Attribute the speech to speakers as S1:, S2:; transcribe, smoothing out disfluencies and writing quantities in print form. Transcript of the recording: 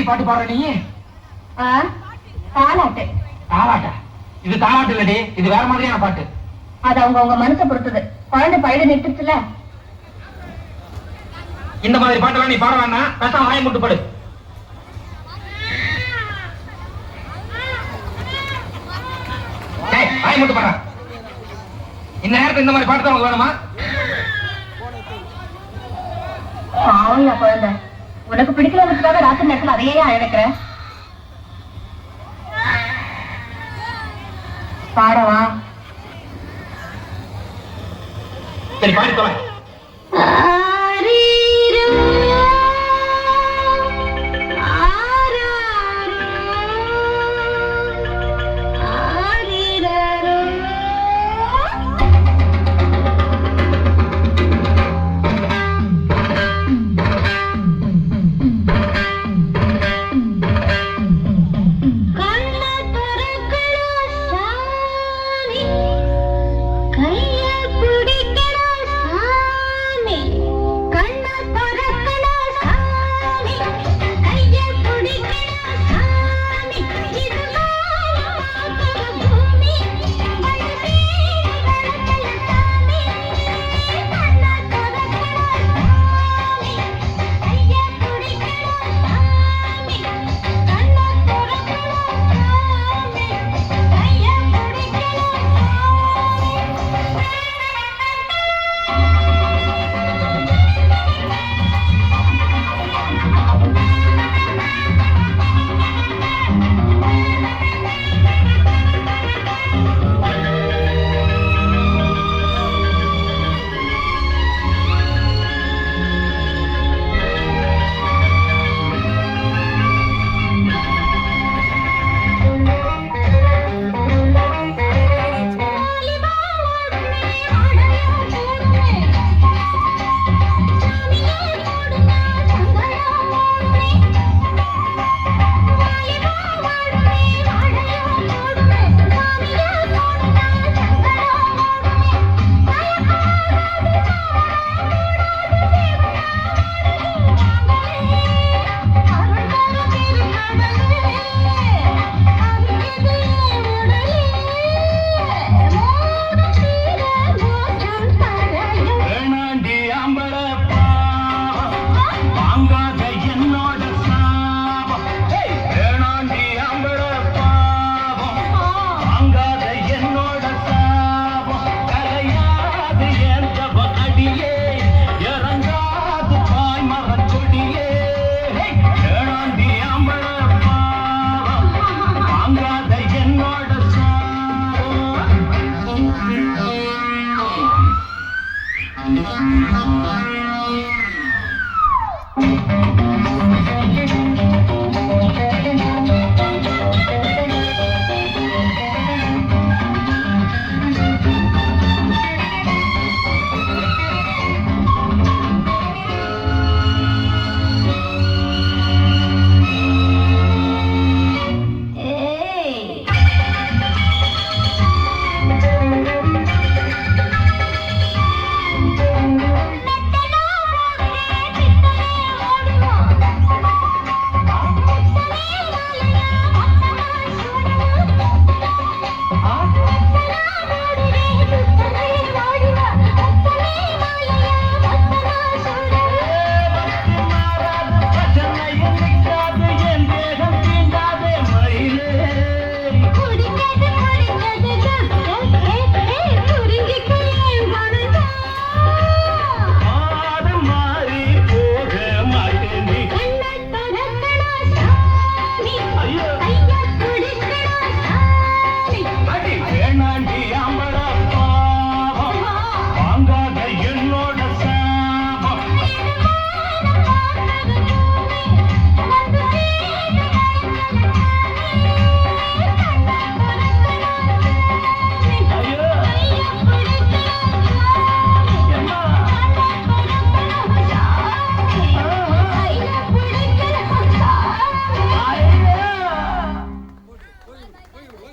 S1: பாட்டு பாடுற நீ?
S2: தாலாட்டு.
S1: தாலாட்டா? இது தாலாட்டு இல்லடி, இது வேற மாதிரியான பாட்டு.
S2: அது அவங்க மனசை பொறுத்தது. குழந்தை பழுது நிறுத்துச்சுல.
S1: இந்த மாதிரி பாட்டெல்லாம் நீ பாட வேணாம், பேசாம வாயை முட்டு படு. வாயை முட்டு பாடுற. இந்த நேரத்துல இந்த மாதிரி பாட்டு தான் உனக்கு வேணுமா?
S2: பாவம்ல குழந்தை, உனக்கு பிடிக்கலன்றதுக்காக ராத்திரி நேரத்தில் அதையே அழைக்கிற. பாடவா?
S1: சரி பாடி தொலை.